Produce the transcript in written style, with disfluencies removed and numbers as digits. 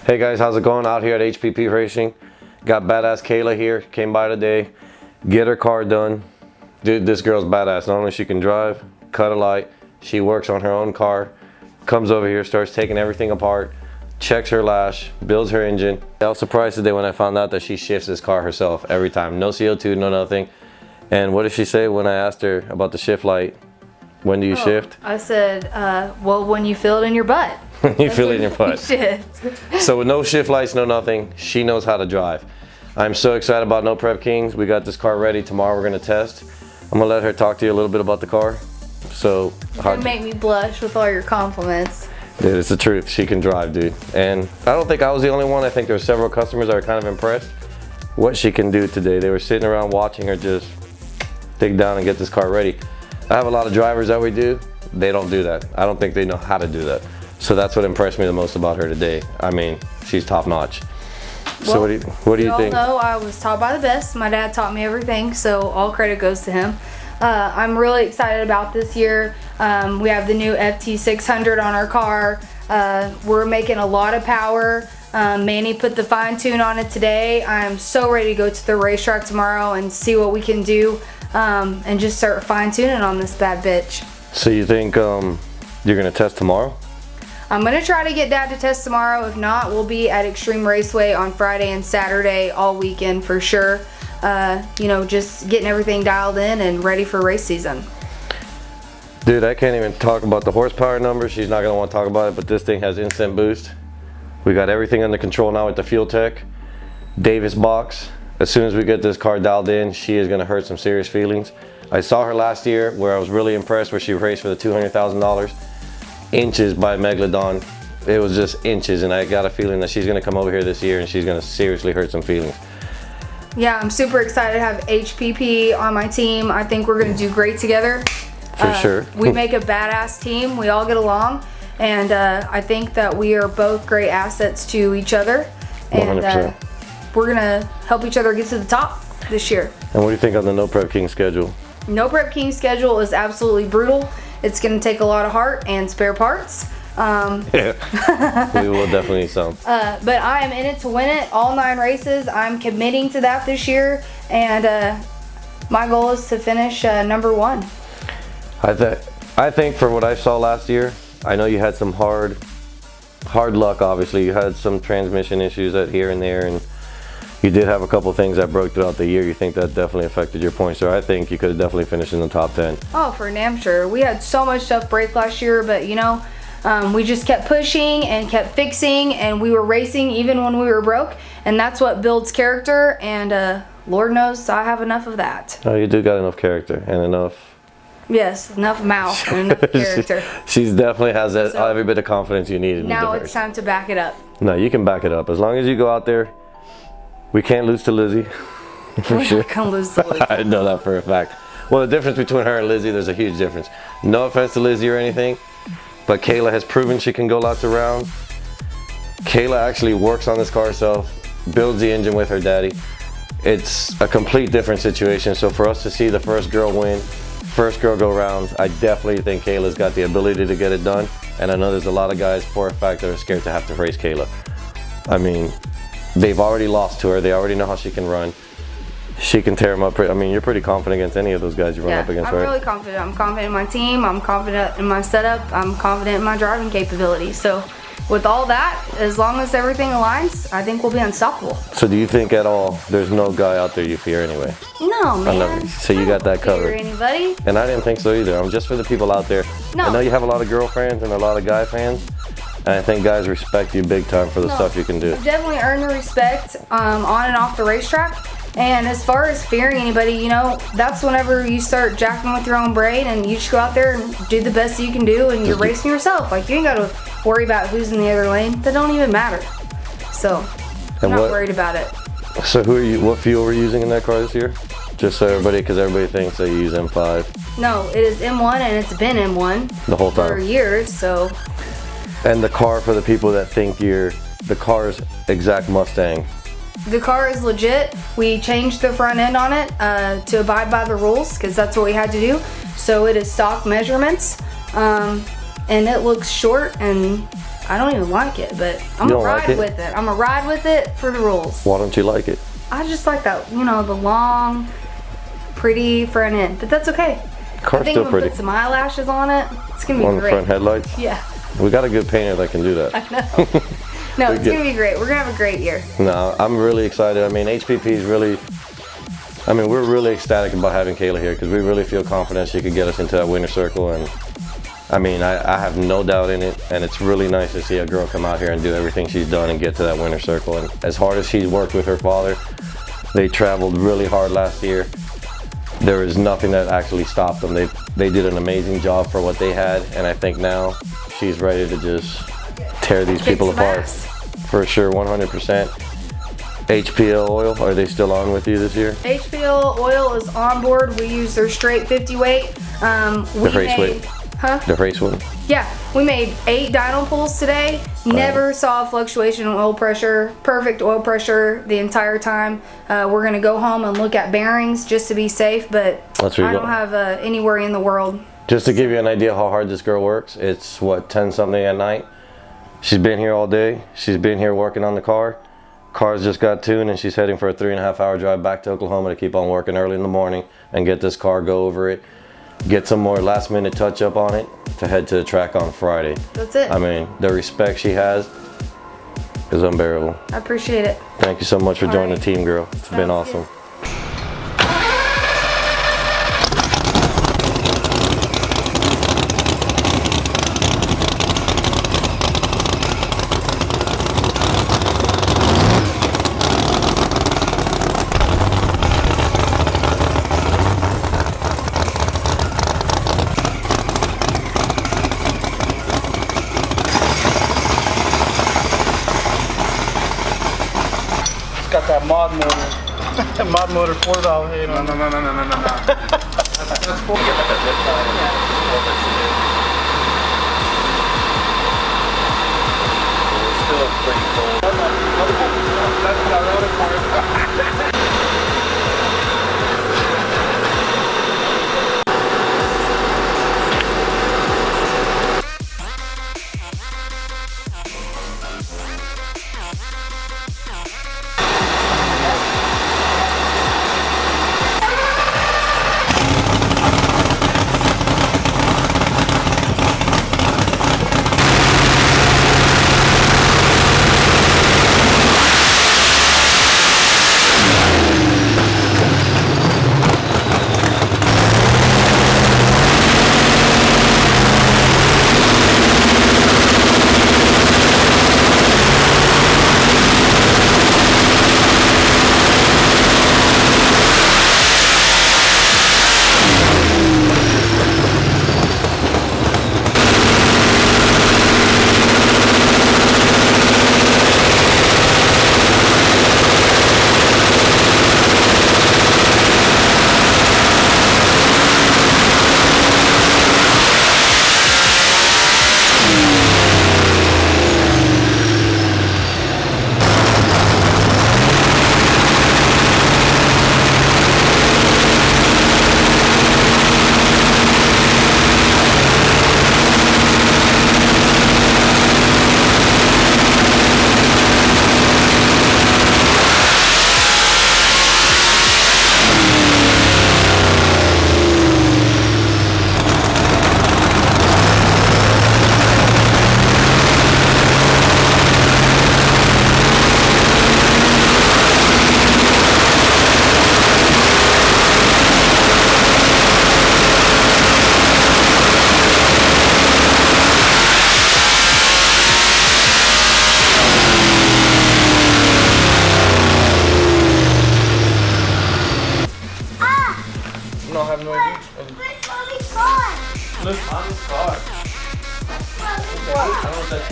Hey guys, how's it going out here at HPP Racing? Got badass Kayla here, came by today, get her car done. Dude, this girl's badass. Not only she can drive, cut a light, she works on her own car, comes over here, starts taking everything apart, checks her lash, builds her engine. I was surprised today when I found out that she shifts this car herself every time. No CO2, no nothing. And what did she say when I asked her about the shift light? When do you shift? I said, well, when you feel it in your butt. You feel it in your butt. Shift. So with no shift lights, no nothing, she knows how to drive. I'm so excited about No Prep Kings. We got this car ready. Tomorrow we're gonna test. I'm gonna let her talk to you a little bit about the car. So You make me blush with all your compliments. Dude, it's the truth. She can drive, dude. And I don't think I was the only one. I think there were several customers that were kind of impressed what she can do today. They were sitting around watching her just dig down and get this car ready. I have a lot of drivers that we do. They don't do that. I don't think they know how to do that. So that's what impressed me the most about her today. I mean, she's top notch. So Well, what do you think? You all know I was taught by the best. My dad taught me everything, so all credit goes to him. I'm really excited about this year. We have the new FT600 on our car. We're making a lot of power. Manny put the fine tune on it today. I'm so ready to go to the racetrack tomorrow and see what we can do and just start fine tuning on this bad bitch. So you think you're gonna test tomorrow? I'm gonna try to get Dad to test tomorrow. If not, we'll be at Extreme Raceway on Friday and Saturday all weekend for sure. You know, just getting everything dialed in and ready for race season. Dude, I can't even talk about the horsepower numbers. She's not gonna want to talk about it, but this thing has instant boost. We got everything under control now with the fuel tech. Davis box. As soon as we get this car dialed in, she is gonna hurt some serious feelings. I saw her last year where I was really impressed where she raced for the $200,000. Inches by Megalodon. It was just inches, and I got a feeling that she's gonna come over here this year and she's gonna seriously hurt some feelings. Yeah, I'm super excited to have HPP on my team. I think we're gonna do great together. For sure. We make a badass team. We all get along, and I think that we are both great assets to each other. And 100%. We're gonna help each other get to the top this year. And what do you think on the No Prep King schedule? No Prep King schedule is absolutely brutal. It's gonna take a lot of heart and spare parts. Yeah, we will definitely need some. But I am in it to win it. All 9 races. I'm committing to that this year, and my goal is to finish number 1. I think for what I saw last year, I know you had some hard luck. Obviously, you had some transmission issues at here and there, and you did have a couple things that broke throughout the year. You think that definitely affected your points, so I think you could have definitely finished in the top 10. Oh, for damn sure. We had so much stuff break last year, but you know, we just kept pushing and kept fixing, and we were racing even when we were broke, and that's what builds character, and Lord knows I have enough of that. Oh, you do got enough character and enough. Yes, enough mouth and enough character. She's definitely has that, every bit of confidence you need. Now it's time to back it up. No, you can back it up. As long as you go out there, we can't lose to Lizzie. For sure. We're not gonna lose to Lizzie. I know that for a fact. Well, the difference between her and Lizzie, there's a huge difference. No offense to Lizzie or anything, but Kayla has proven she can go lots of rounds. Kayla actually works on this car herself, builds the engine with her daddy. It's a complete different situation. So for us to see the first girl win, first girl go rounds, I definitely think Kayla's got the ability to get it done. And I know there's a lot of guys for a fact that are scared to have to race Kayla. I mean, they've already lost to her. They already know how she can run. She can tear them up. I mean, you're pretty confident against any of those guys you run up against, I'm right? really confident. I'm confident in my team. I'm confident in my setup. I'm confident in my driving capability. So with all that, as long as everything aligns, I think we'll be unstoppable. So do you think at all there's no guy out there you fear anyway? No, man. So you got that covered. I don't fear anybody. And I didn't think so either. I'm just for the people out there. No. I know you have a lot of girlfriends and a lot of guy fans. And I think guys respect you big time for the stuff you can do. I've definitely earned the respect on and off the racetrack. And as far as fearing anybody, you know, that's whenever you start jacking with your own brain and you just go out there and do the best you can do, and you're racing yourself. Like, you ain't got to worry about who's in the other lane. That don't even matter. So, I'm not worried about it. So what fuel were you using in that car this year? Just so everybody, because everybody thinks that you use M5. No, it is M1, and it's been M1 the whole time for years, so. And the car, for the people that think the car's exact Mustang. The car is legit. We changed the front end on it to abide by the rules, because that's what we had to do. So it is stock measurements, and it looks short and I don't even like it, but I'm gonna ride with it. I'm gonna ride with it for the rules. Why don't you like it? I just like that, you know, the long, pretty front end, but that's okay. Car's I think still I'm gonna pretty. put some eyelashes on it. It's gonna be On the great. front headlights? Yeah. We got a good painter that can do that. I know. No, it's gonna be great. We're gonna have a great year. No, I'm really excited. I mean, HPP is really, I mean, we're really ecstatic about having Kayla here because we really feel confident she could get us into that winner circle. And I mean, I have no doubt in it. And it's really nice to see a girl come out here and do everything she's done and get to that winner circle. And as hard as she's worked with her father, they traveled really hard last year. There is nothing that actually stopped them. They did an amazing job for what they had. And I think now she's ready to just tear these people apart. For sure, 100%. HPL oil, are they still on with you this year? HPL oil is on board. We use their straight 50 weight. The race weight? Huh? The race one? Yeah, we made 8 dyno pulls today. Never saw a fluctuation in oil pressure. Perfect oil pressure the entire time. We're gonna go home and look at bearings just to be safe, but I don't have any worry in the world. Just to give you an idea how hard this girl works, it's what, 10 something at night? She's been here all day. She's been here working on the car. Car's just got tuned and she's heading for a 3.5 hour drive back to Oklahoma to keep on working early in the morning and get this car, go over it, get some more last minute touch up on it to head to the track on Friday. That's it. I mean, the respect she has is unbearable. I appreciate it. Thank you so much for joining the team, girl. It's been awesome. Good. Got that mod motor. Mod motor 4-valve head. No. That's cool. It's still pretty cold. That's what I wrote it for. have no idea. Where's Mommy's car? Look, Mommy's car. I don't know if that's